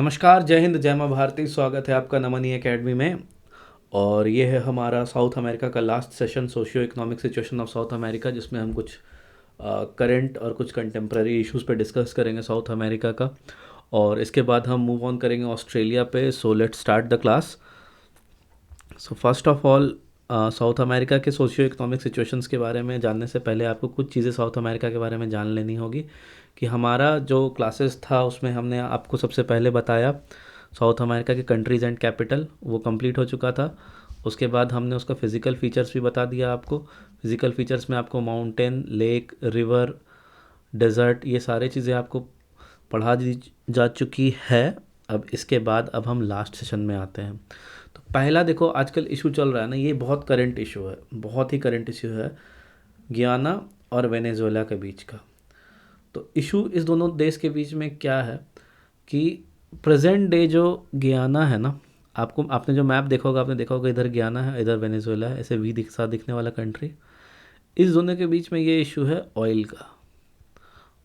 नमस्कार, जय हिंद, जय माँ भारती। स्वागत है आपका नमनी एकेडमी में। और ये है हमारा साउथ अमेरिका का last session, socio economic situation of South America, जिसमें हम कुछ करंट और कुछ कंटेम्प्रेरी इश्यूज पे डिस्कस करेंगे साउथ अमेरिका का। और इसके बाद हम मूव ऑन करेंगे ऑस्ट्रेलिया पे। So let's start the class. So first of all, south America के सोशियो इकोनॉमिक सिचुएशंस के बारे में जानने से पहले आपको कुछ चीज़ें साउथ अमेरिका के बारे में जान लेनी होगी। कि हमारा जो क्लासेस था उसमें हमने आपको सबसे पहले बताया साउथ अमेरिका के कंट्रीज़ एंड कैपिटल, वो कंप्लीट हो चुका था। उसके बाद हमने उसका फिज़िकल फीचर्स भी बता दिया आपको। फिज़िकल फीचर्स में आपको माउंटेन, लेक, रिवर, डेजर्ट, ये सारे चीज़ें आपको पढ़ा दी जा चुकी है। अब इसके बाद अब हम लास्ट सेशन में आते हैं। तो पहला देखो, आजकल इशू चल रहा है ना, ये बहुत करंट इशू है, बहुत ही करंट इशू है, गियाना और वेनेजुएला के बीच का। तो इशू इस दोनों देश के बीच में क्या है कि प्रेजेंट डे जो गियाना है ना, आपने जो मैप देखा होगा, आपने देखा होगा इधर गियाना है, इधर वेनेजुएला है, ऐसे वी साथ दिखने वाला कंट्री। इस दोनों के बीच में ये इशू है ऑयल का।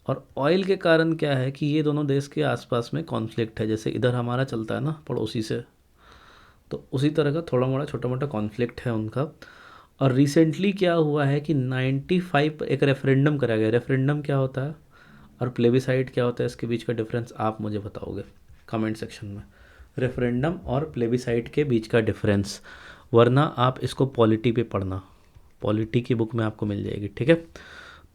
और ऑयल के कारण क्या है कि ये दोनों देश के आसपास में कॉन्फ्लिक्ट है। जैसे इधर हमारा चलता है ना पड़ोसी से, तो उसी तरह का थोड़ा मोड़ा छोटा मोटा कॉन्फ्लिक्ट है उनका। और रिसेंटली क्या हुआ है कि 95 एक रेफरेंडम करा गया। रेफरेंडम क्या होता है और प्लेबिसाइड क्या होता है, इसके बीच का डिफरेंस आप मुझे बताओगे कमेंट सेक्शन में। रेफरेंडम और प्लेबिसाइड के बीच का डिफरेंस, वरना आप इसको पॉलिटी पे पढ़ना, पॉलिटी की बुक में आपको मिल जाएगी, ठीक है।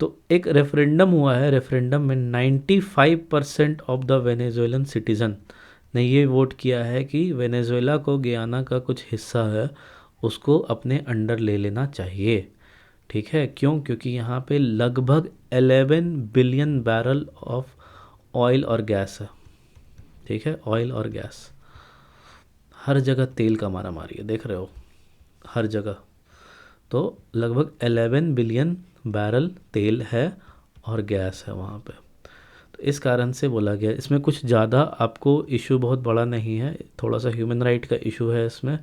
तो एक रेफरेंडम हुआ है। रेफरेंडम में 95% ऑफ द वेनेजुएलन सिटीज़न ने ये वोट किया है कि वेनेजुएला को गियाना का कुछ हिस्सा है उसको अपने अंडर ले लेना चाहिए, ठीक है। क्यों? क्योंकि यहाँ पे लगभग 11 बिलियन बैरल ऑफ ऑयल और गैस है, ठीक है। ऑयल और गैस, हर जगह तेल का मारा मारी है, देख रहे हो, हर जगह। तो लगभग 11 बिलियन बैरल तेल है और गैस है वहाँ पे। तो इस कारण से बोला गया, इसमें कुछ ज़्यादा आपको इशू बहुत बड़ा नहीं है, थोड़ा सा ह्यूमन राइट का इशू है इसमें।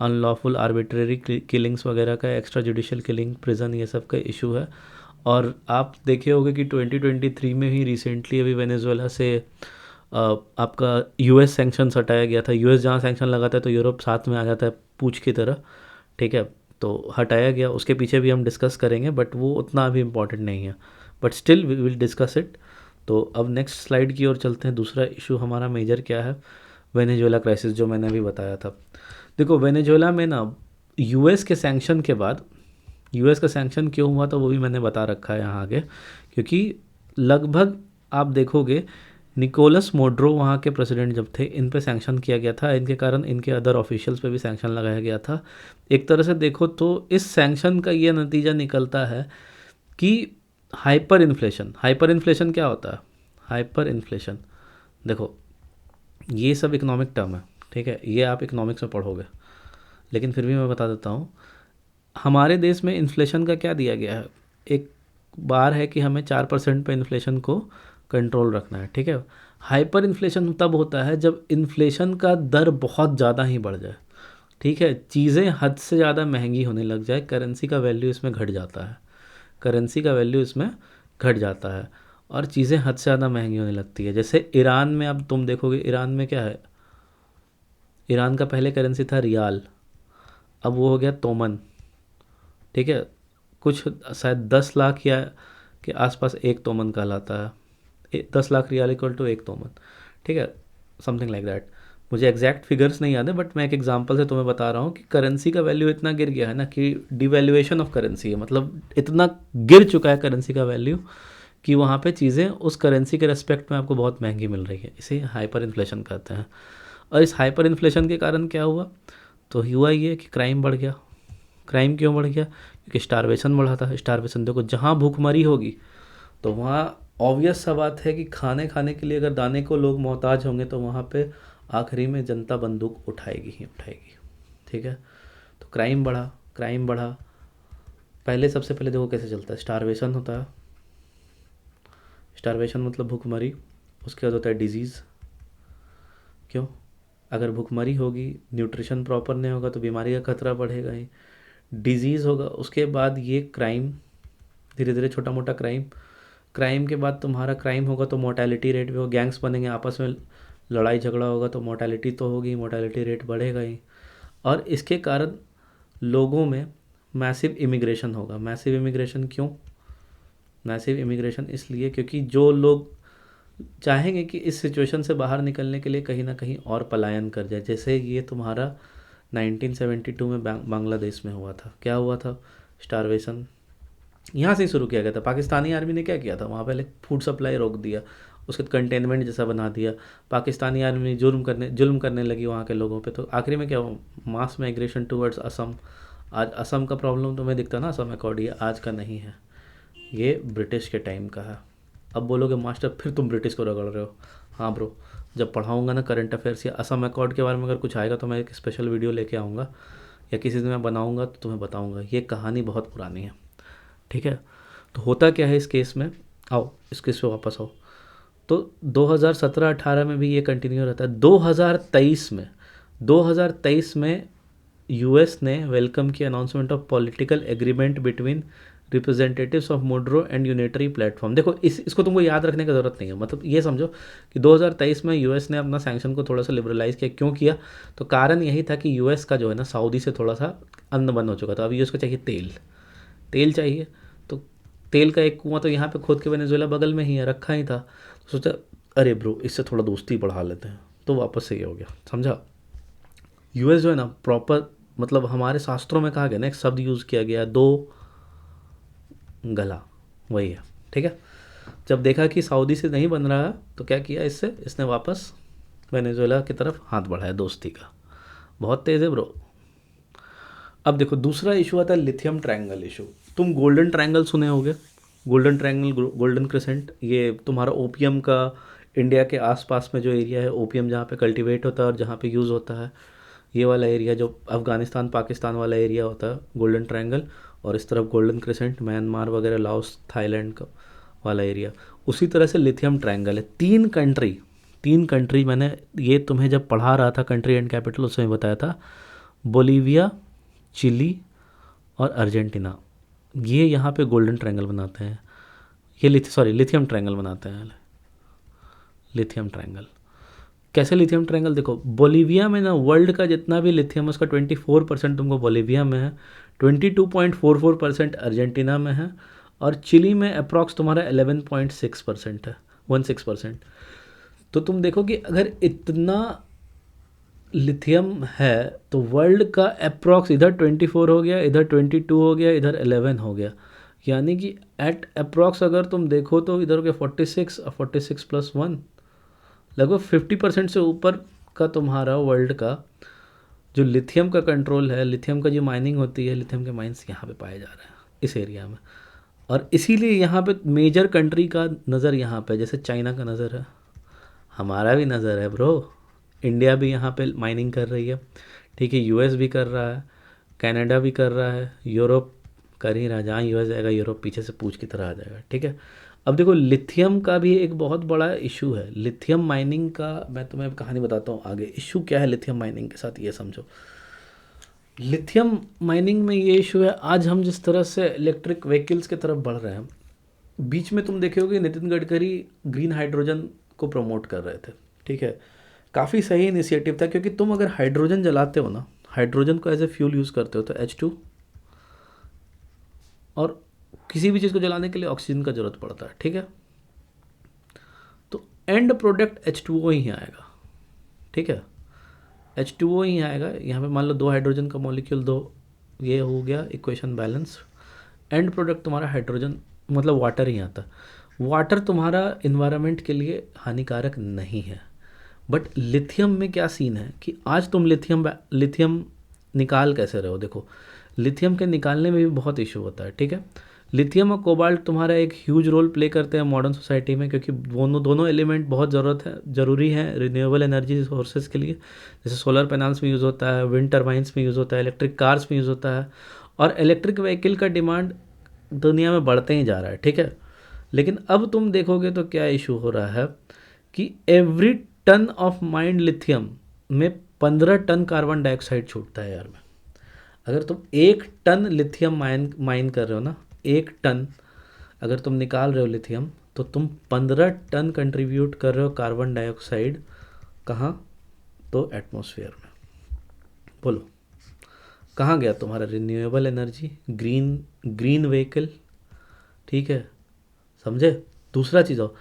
अनलॉफुल आर्बिट्रेरी किलिंग्स वगैरह का, एक्स्ट्रा जुडिशल किलिंग, प्रिजन, ये सब का इशू है। और आप देखे होंगे कि 2023 में ही रिसेंटली अभी वेनेजुएला से आपका यूएस सैंक्शंस हटाया गया था। यूएस जहाँ सैंक्शन लगाता है तो यूरोप साथ में आ जाता है पूछ की तरह, ठीक है। तो हटाया गया, उसके पीछे भी हम डिस्कस करेंगे, बट वो उतना अभी इम्पॉर्टेंट नहीं है, but still we will discuss it. तो अब नेक्स्ट स्लाइड की ओर चलते हैं। दूसरा इशू हमारा मेजर क्या है, वेनेजुएला क्राइसिस, जो मैंने अभी बताया था। देखो वेनेजुएला में ना यूएस के सैंक्शन के बाद, यूएस का सैंक्शन क्यों हुआ तो वो भी मैंने बता रखा है यहाँ आगे। क्योंकि लगभग आप देखोगे निकोलस मोड्रो वहाँ के प्रेसिडेंट जब थे, इन पे सैंक्शन किया गया था, इनके कारण इनके अदर ऑफिशियल्स पे भी सैंक्शन लगाया गया था। एक तरह से देखो तो इस सैंक्शन का ये नतीजा निकलता है कि हाइपर इन्फ्लेशन। हाइपर इन्फ्लेशन क्या होता है? हाइपर इन्फ्लेशन, देखो ये सब इकोनॉमिक टर्म है, ठीक है, ये आप इकोनॉमिक्स में पढ़ोगे, लेकिन फिर भी मैं बता देता हूँ। हमारे देश में इन्फ्लेशन का क्या दिया गया है, एक बार है कि हमें 4% पे इन्फ्लेशन को कंट्रोल रखना है, ठीक है। हाइपर इन्फ्लेशन तब होता है जब इन्फ्लेशन का दर बहुत ज़्यादा ही बढ़ जाए, ठीक है, चीज़ें हद से ज़्यादा महंगी होने लग जाए, करेंसी का वैल्यू इसमें घट जाता है, करेंसी का वैल्यू इसमें घट जाता है और चीज़ें हद से ज़्यादा महंगी होने लगती है। जैसे ईरान में, अब तुम देखोगे ईरान में क्या है, ईरान का पहले करेंसी था रियाल, अब वो हो गया तोमन, ठीक है। कुछ शायद 10 लाख या के आसपास एक तोमन कहलाता है, 10 लाख रियाल इक्वल टू एक तोमन, ठीक है, समथिंग लाइक दैट। मुझे एग्जैक्ट फिगर्स नहीं याद है, बट मैं एक एग्जांपल से तुम्हें बता रहा हूँ कि करेंसी का वैल्यू इतना गिर गया है ना कि डिवैल्यूएशन ऑफ करेंसी है, मतलब इतना गिर चुका है करेंसी का वैल्यू कि वहाँ पे चीज़ें उस करेंसी के रेस्पेक्ट में आपको बहुत महंगी मिल रही है। इसे हाइपर इन्फ्लेशन कहते हैं। और इस हाइपर इन्फ्लेशन के कारण क्या हुआ, तो हुआ ये कि क्राइम बढ़ गया। क्राइम क्यों बढ़ गया? क्योंकि स्टारवेशन बढ़ा था। स्टारवेशन देखो, जहाँ भूखमरी होगी तो वहाँ ऑब्वियस सा बात है कि खाने खाने के लिए अगर दाने को लोग मोहताज होंगे तो वहाँ पे आखिरी में जनता बंदूक उठाएगी ही उठाएगी, ठीक है। तो क्राइम बढ़ा, क्राइम बढ़ा। पहले सबसे पहले देखो कैसे चलता है, स्टारवेशन होता है, स्टारवेशन मतलब भूखमरी। उसके बाद होता है डिजीज़। क्यों? अगर भूखमरी होगी, न्यूट्रिशन प्रॉपर नहीं होगा तो बीमारी का खतरा बढ़ेगा ही। डिजीज़ होगा, उसके बाद ये क्राइम, धीरे धीरे छोटा मोटा क्राइम। क्राइम के बाद तुम्हारा क्राइम होगा तो मोर्टेलिटी रेट भी हो, गैंग्स बनेंगे, आपस में लड़ाई झगड़ा होगा तो मोर्टेलिटी तो होगी, मोर्टेलिटी रेट बढ़ेगा ही। और इसके कारण लोगों में मैसिव इमिग्रेशन होगा। मैसिव इमिग्रेशन क्यों? मैसिव इमिग्रेशन इसलिए क्योंकि जो लोग चाहेंगे कि इस सिचुएशन से बाहर निकलने के लिए कहीं ना कहीं और पलायन कर जाए। जैसे ये तुम्हारा 1972 में बांग्लादेश में हुआ था। क्या हुआ था? स्टारवेशन यहाँ से ही शुरू किया गया था। पाकिस्तानी आर्मी ने क्या किया था? वहाँ पहले फूड सप्लाई रोक दिया, उसके बाद कंटेनमेंट जैसा बना दिया। पाकिस्तानी आर्मी जुल्म करने लगी वहाँ के लोगों पे, तो आखिरी में क्या हुआ? मास माइग्रेशन टूवर्ड्स असम। आज असम का प्रॉब्लम तुम्हें दिखता ना, असम अकॉर्ड, ये आज का नहीं है, ये ब्रिटिश के टाइम का है। अब बोलोगे मास्टर फिर तुम ब्रिटिश को रगड़ रहे हो। हाँ ब्रो, जब पढ़ाऊँगा ना करंट अफेयर्स या असम अकॉर्ड के बारे में अगर कुछ आएगा तो मैं एक स्पेशल वीडियो लेके आऊँगा, या किसी दिन मैं बनाऊँगा तो तुम्हें बताऊँगा। ये कहानी बहुत पुरानी है, ठीक है। तो होता क्या है इस केस में, आओ इस केस पे वापस आओ। तो 2017-18 में भी ये कंटिन्यू रहता है। 2023 में यूएस ने वेलकम की announcement of political agreement between representatives of Maduro and unitary platform. देखो इसको तुमको याद रखने की ज़रूरत नहीं है, मतलब ये समझो कि 2023 में यूएस ने अपना सैंक्शन को थोड़ा सा लिबरलाइज़ किया। क्यों किया? तो कारण यही था कि यूएस का जो है ना, सऊदी से थोड़ा सा अन्न बंद हो चुका था। अब यूएस को चाहिए तेल चाहिए। तो तेल का एक कुआं तो यहाँ पे खोद के वेनेजुएला बगल में ही है, रखा ही था। तो सोचा अरे ब्रो इससे थोड़ा दोस्ती बढ़ा लेते हैं, तो वापस से ये हो गया, समझा। यूएस जो है ना प्रॉपर, मतलब हमारे शास्त्रों में कहा गया ना, एक शब्द यूज़ किया गया, दो गला, वही है, ठीक है। जब देखा कि सऊदी से नहीं बन रहा तो क्या किया, इसने वापस वेनेजुएला की तरफ हाथ बढ़ाया दोस्ती का। बहुत तेज़ है ब्रो। अब देखो दूसरा इशू आता है लिथियम ट्रायंगल इशू। तुम गोल्डन ट्रायंगल सुने होगे, गोल्डन ट्रायंगल, गोल्डन क्रिसेंट। ये तुम्हारा ओपियम का इंडिया के आसपास में जो एरिया है, ओपियम जहाँ पे कल्टीवेट होता है और जहाँ पे यूज़ होता है, ये वाला एरिया जो अफ़गानिस्तान पाकिस्तान वाला एरिया होता है, गोल्डन ट्रायंगल। और इस तरफ गोल्डन क्रिसेंट, म्यांमार वगैरह, लाओस, थाईलैंड का वाला एरिया। उसी तरह से लिथियम ट्रायंगल है। तीन कंट्री मैंने ये तुम्हें जब पढ़ा रहा था कंट्री एंड कैपिटल, उसमें बताया था, बोलीविया, चिली और अर्जेंटीना। ये यहाँ पे गोल्डन ट्रायंगल बनाते हैं। ये लिथियम ट्रायंगल बनाते हैं। लिथियम ट्रायंगल कैसे? लिथियम ट्रायंगल देखो, बोलीविया में ना वर्ल्ड का जितना भी लिथियम है उसका 24% तुमको बोलीविया में है, 22.44% अर्जेंटीना में है, और चिली में अप्रॉक्स तुम्हारा 11.6% है, 16%। तो तुम देखो कि अगर इतना लिथियम है तो वर्ल्ड का अप्रॉक्स इधर 24 हो गया, इधर 22 हो गया, इधर 11 हो गया। यानी कि एट अप्रॉक्स अगर तुम देखो तो इधर के 46 और 46 + 1 लगभग 50% से ऊपर का तुम्हारा वर्ल्ड का जो लिथियम का कंट्रोल है, लिथियम का जो माइनिंग होती है, लिथियम के माइंस यहाँ पे पाए जा रहे हैं इस एरिया में। और इसीलिए यहाँ पे मेजर कंट्री का नज़र यहाँ पे, जैसे चाइना का नज़र है, हमारा भी नज़र है ब्रो। इंडिया भी यहाँ पे माइनिंग कर रही है, ठीक है। यूएस भी कर रहा है, कनाडा भी कर रहा है, यूरोप कर ही रहा। जहाँ यूएस जाएगा यूरोप पीछे से पूछ की तरह आ जाएगा, ठीक है। अब देखो लिथियम का भी एक बहुत बड़ा इशू है। लिथियम माइनिंग का मैं तुम्हें कहानी बताता हूँ आगे। इशू क्या है लिथियम माइनिंग के साथ, ये समझो। लिथियम माइनिंग में ये इशू है, आज हम जिस तरह से इलेक्ट्रिक व्हीकल्स की तरफ बढ़ रहे हैं, बीच में तुम देखे होगे नितिन गडकरी ग्रीन हाइड्रोजन को प्रमोट कर रहे थे, ठीक है। काफ़ी सही इनिशिएटिव था, क्योंकि तुम अगर हाइड्रोजन जलाते हो ना, हाइड्रोजन को एज ए फ्यूल यूज़ करते हो तो H2, और किसी भी चीज़ को जलाने के लिए ऑक्सीजन का ज़रूरत पड़ता है, ठीक है। तो एंड प्रोडक्ट H2O ही आएगा, ठीक है। H2O ही आएगा। यहाँ पे मान लो 2 हाइड्रोजन का मॉलिक्यूल, 2, ये हो गया इक्वेशन बैलेंस। एंड प्रोडक्ट तुम्हारा हाइड्रोजन, मतलब वाटर ही आता। वाटर तुम्हारा इन्वायरमेंट के लिए हानिकारक नहीं है। बट लिथियम में क्या सीन है कि आज तुम लिथियम निकाल कैसे रहे हो? देखो लिथियम के निकालने में भी बहुत इशू होता है, ठीक है। लिथियम और कोबाल्ट तुम्हारा एक ह्यूज रोल प्ले करते हैं मॉडर्न सोसाइटी में, क्योंकि दोनों एलिमेंट बहुत ज़रूरी है रिन्यूएबल एनर्जी सोर्सेज के लिए। जैसे सोलर पैनल्स में यूज़ होता है, विंड टर्बाइंस में यूज़ होता है, इलेक्ट्रिक कार्स में यूज़ होता है, और इलेक्ट्रिक व्हीकल का डिमांड दुनिया में बढ़ते ही जा रहा है, ठीक है। लेकिन अब तुम देखोगे तो क्या इशू हो रहा है कि every ton of mined lithium में 15 टन कार्बन डाइऑक्साइड छूटता है यार में। अगर तुम 1 टन लिथियम माइन कर रहे हो ना, 1 टन अगर तुम निकाल रहे हो लिथियम, तो तुम 15 टन कंट्रीब्यूट कर रहे हो कार्बन डाइऑक्साइड कहाँ? तो एटमॉस्फेयर में। बोलो कहाँ गया तुम्हारा renewable energy, green green vehicle? ठीक है, समझे? दूसरा चीज़ हो,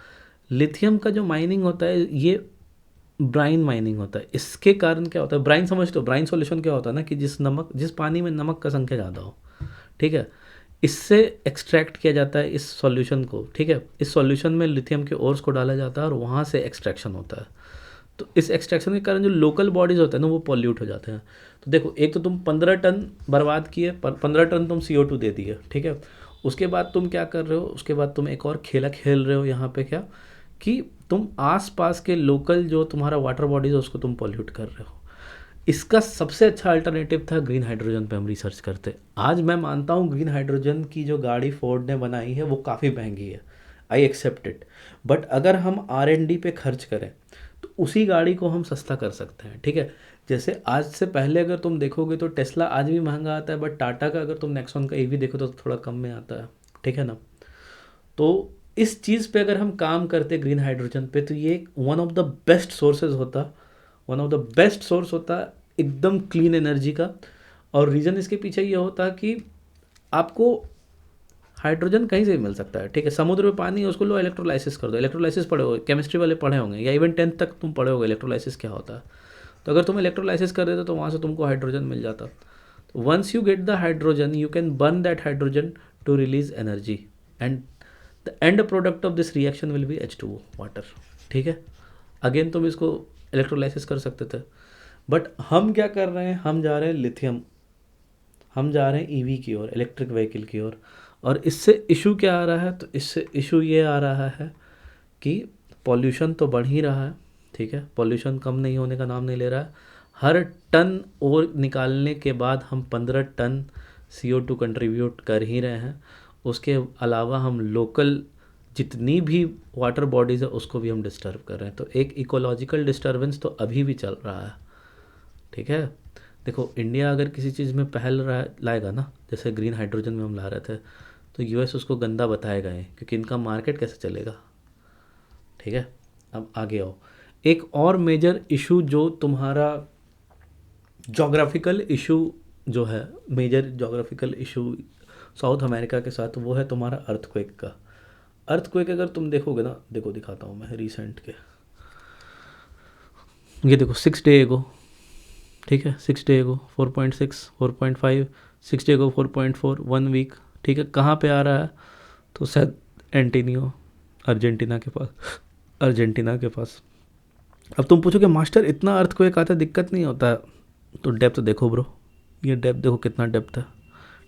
लिथियम का जो माइनिंग होता है ये ब्राइन माइनिंग होता है। इसके कारण क्या होता है, ब्राइन समझते हो? ब्राइन सॉल्यूशन क्या होता है ना, कि जिस पानी में नमक का संख्या ज़्यादा हो, ठीक है, इससे एक्सट्रैक्ट किया जाता है इस सॉल्यूशन को, ठीक है। इस सॉल्यूशन में लिथियम के ओर्स को डाला जाता है और वहाँ से एक्सट्रैक्शन होता है। तो इस एक्सट्रैक्शन के कारण जो लोकल बॉडीज़ होते हैं ना वो पॉल्यूट हो जाते हैं। तो देखो, एक तो तुम 15 टन बर्बाद किए, 15 टन तुम CO2 दे दिए, ठीक है। उसके बाद तुम क्या कर रहे हो, उसके बाद तुम एक और खेला खेल रहे हो यहाँ पे, क्या कि तुम आस पास के लोकल जो तुम्हारा वाटर बॉडीज़ है उसको तुम पॉल्यूट कर रहे हो। इसका सबसे अच्छा अल्टरनेटिव था ग्रीन हाइड्रोजन पे हम रिसर्च करते। आज मैं मानता हूँ ग्रीन हाइड्रोजन की जो गाड़ी फोर्ड ने बनाई है वो काफ़ी महंगी है, आई एक्सेप्ट इट, बट अगर हम R&D पे खर्च करें तो उसी गाड़ी को हम सस्ता कर सकते हैं, ठीक है। जैसे आज से पहले अगर तुम देखोगे तो टेस्ला आज भी महंगा आता है, बट टाटा का अगर तुम नेक्सॉन का EV देखो तो थोड़ा कम में आता है, ठीक है ना। तो इस चीज़ पे अगर हम काम करते ग्रीन हाइड्रोजन पे तो ये one of the best sources होता, one of the best source होता एकदम क्लीन एनर्जी का। और रीज़न इसके पीछे ये होता कि आपको हाइड्रोजन कहीं से भी मिल सकता है, ठीक है। समुद्र में पानी है, उसको लो इलेक्ट्रोलाइसिस कर दो। इलेक्ट्रोलाइसिस पढ़े हो, केमिस्ट्री वाले पढ़े होंगे, या इवन 10th तक तुम पढ़े होगे इलेक्ट्रोलाइसिस क्या होता है। तो अगर तुम इलेक्ट्रोलाइसिस कर देते तो वहाँ से तुमको हाइड्रोजन मिल जाता। तो once you get the hydrogen you can burn that hydrogen to release energy, and the end product of this reaction will be H2O, water, ठीक है। अगेन तुम इसको इलेक्ट्रोलाइसिस कर सकते थे, बट हम क्या कर रहे हैं, हम जा रहे हैं लिथियम, हम जा रहे हैं EV की ओर, इलेक्ट्रिक व्हीकल की ओर। और इससे इशू क्या आ रहा है, तो इससे इशू ये आ रहा है कि पॉल्यूशन तो बढ़ ही रहा है, ठीक है, पॉल्यूशन कम नहीं होने का नाम नहीं ले रहा है। हर टन और निकालने के बाद हम 15 टन CO2 कंट्रीब्यूट कर ही रहे हैं। उसके अलावा हम लोकल जितनी भी वाटर बॉडीज़ है उसको भी हम डिस्टर्ब कर रहे हैं। तो एक इकोलॉजिकल डिस्टर्बेंस तो अभी भी चल रहा है, ठीक है। देखो, इंडिया अगर किसी चीज़ में पहल रहा लाएगा ना, जैसे ग्रीन हाइड्रोजन में हम ला रहे थे, तो US उसको गंदा बताएगा ही, क्योंकि इनका मार्केट कैसे चलेगा, ठीक है। अब आगे आओ, एक और मेजर इशू जो तुम्हारा जोग्राफिकल इशू जो है, major geographical issue South America के साथ, वो है तुम्हारा अर्थक्वेक का। अर्थक्वेक अगर तुम देखोगे ना, देखो दिखाता हूँ मैं रिसेंट के, ये देखो 6 डे एगो, ठीक है, 6 डे एगो 4.6, 4.5, 6 डे एगो 4.4, 1 वीक, ठीक है। कहाँ पे आ रहा है, तो शायद एंटीनियो, अर्जेंटीना के पास, अर्जेंटीना के पास। अब तुम पूछोगे मास्टर इतना अर्थक्वेक आता है, दिक्कत नहीं होता है? तो डेप्थ देखो ब्रो, ये डेप्थ देखो कितना डेप्थ है,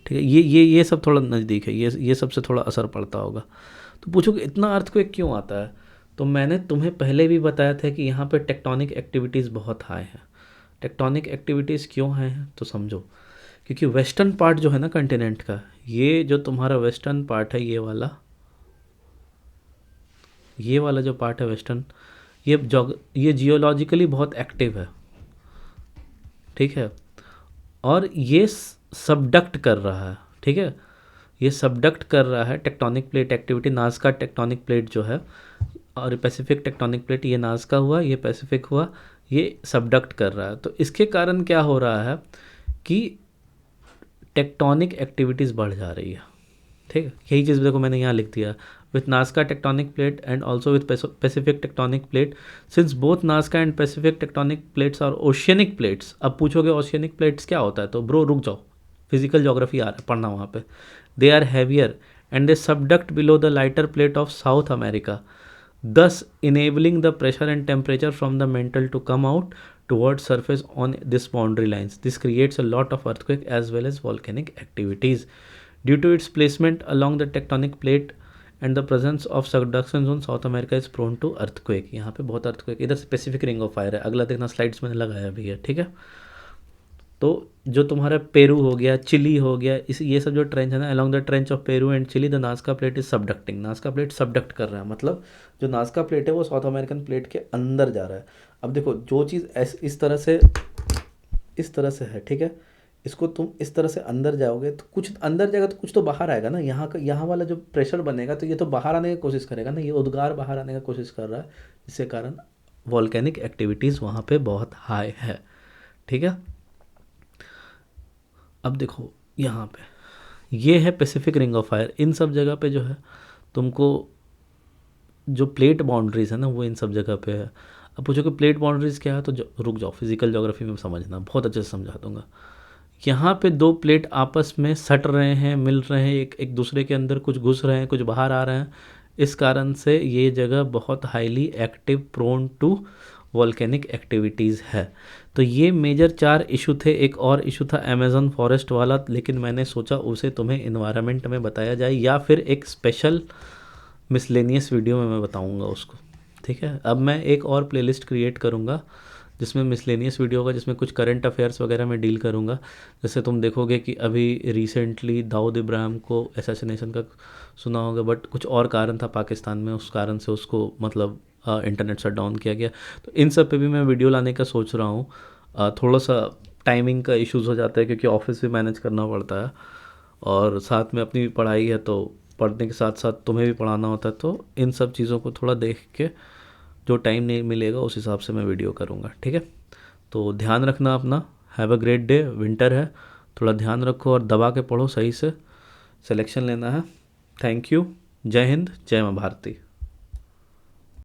ठीक है। ये सब थोड़ा नज़दीक है, ये सबसे थोड़ा असर पड़ता होगा। तो पूछोगे इतना अर्थक्वेक क्यों आता है, तो मैंने तुम्हें पहले भी बताया था कि यहाँ पे टेक्टोनिक एक्टिविटीज़ बहुत हाई हैं। टेक्टोनिक एक्टिविटीज़ क्यों हैं तो समझो, क्योंकि वेस्टर्न पार्ट जो है ना कंटिनेंट का, ये जो तुम्हारा वेस्टर्न पार्ट है, ये वाला जो पार्ट है वेस्टर्न, ये जियोलॉजिकली बहुत एक्टिव है, ठीक है। और ये सबडक्ट कर रहा है, ठीक है, ये सबडक्ट कर रहा है tectonic plate activity. Nazca tectonic plate जो है और पैसिफिक टेक्टोनिक प्लेट, ये नाज़का हुआ, ये पैसिफिक हुआ, ये सबडक्ट कर रहा है। तो इसके कारण क्या हो रहा है कि टेक्टोनिक एक्टिविटीज़ बढ़ जा रही है, ठीक है। यही चीज़ देखो मैंने यहाँ लिख दिया, with Nazca tectonic plate and also with Pacific tectonic plate, since both Nazca and Pacific tectonic plates और ओशियनिक प्लेट्स। अब पूछोगे ओशियनिक प्लेट्स क्या होता है, तो ब्रो रुक जाओ, फिजिकल ज्योग्राफी आ रहा है पढ़ना वहाँ पे। They are heavier and they subduct below the lighter plate of South America, thus enabling the pressure and temperature from the mantle to come out towards surface on this boundary lines. This creates a lot of earthquake as well as volcanic activities. Due to its placement along the tectonic plate and the presence of subduction zone, South America is prone to earthquake. यहाँ पे बहुत earthquake, इधर specific ring of fire है, अगला देखना slides मैंने लगाया भी है, ठीक है। तो जो तुम्हारा पेरू हो गया, चिली हो गया, इस ये सब जो ट्रेंच है ना, along the trench of Peru and Chile the Nazca plate is subducting. Nazca plate subduct कर रहा है, मतलब जो नाज़का प्लेट है वो साउथ अमेरिकन प्लेट के अंदर जा रहा है। अब देखो, जो चीज़ इस तरह से है, ठीक है, इसको तुम इस तरह से अंदर जाओगे तो कुछ अंदर जाएगा तो कुछ तो बाहर आएगा ना। यहाँ वाला जो प्रेशर बनेगा तो ये तो बाहर आने की कोशिश करेगा ना, ये उद्गार बाहर आने की कोशिश कर रहा है, जिसके कारण वॉल्केनिक एक्टिविटीज़ वहाँ पे बहुत हाई है। ठीक है, अब देखो यहाँ पे ये है पैसिफिक रिंग ऑफ फायर। इन सब जगह पे जो है तुमको जो प्लेट बाउंड्रीज है ना वो इन सब जगह पे है। अब पूछो कि प्लेट बाउंड्रीज क्या है, तो रुक जाओ, फिजिकल ज्योग्राफी में समझना, बहुत अच्छे से समझा दूंगा। यहाँ पे दो प्लेट आपस में सट रहे हैं, मिल रहे हैं, एक एक दूसरे के अंदर कुछ घुस रहे हैं, कुछ बाहर आ रहे हैं। इस कारण से ये जगह बहुत highly active, prone to volcanic activities है। तो ये मेजर 4 इशू थे। एक और इशू था अमेज़न फॉरेस्ट वाला, लेकिन मैंने सोचा उसे तुम्हें इन्वायरमेंट में बताया जाए या फिर एक स्पेशल मिसलेनियस वीडियो में मैं बताऊंगा उसको। ठीक है, अब मैं एक और प्लेलिस्ट क्रिएट करूंगा जिसमें मिसलेनियस वीडियो होगा, जिसमें कुछ करंट अफेयर्स वगैरह में डील करूंगा। जैसे तुम देखोगे कि अभी रिसेंटली दाऊद इब्राहिम को असैसिनेशन का सुना होगा, बट कुछ और कारण था पाकिस्तान में, उस कारण से उसको मतलब इंटरनेट शट डाउन किया गया। तो इन सब पे भी मैं वीडियो लाने का सोच रहा हूँ। थोड़ा सा टाइमिंग का इश्यूज़ हो जाता है क्योंकि ऑफिस भी मैनेज करना पड़ता है और साथ में अपनी भी पढ़ाई है, तो पढ़ने के साथ साथ तुम्हें भी पढ़ाना होता है। तो इन सब चीज़ों को थोड़ा देख के जो टाइम नहीं मिलेगा उस हिसाब से मैं वीडियो करूँगा। ठीक है, तो ध्यान रखना अपना। Have a great day. Winter है, थोड़ा ध्यान रखो और दबा के पढ़ो, सही से सिलेक्शन लेना है। Thank you. जय हिंद, जय माँ भारती।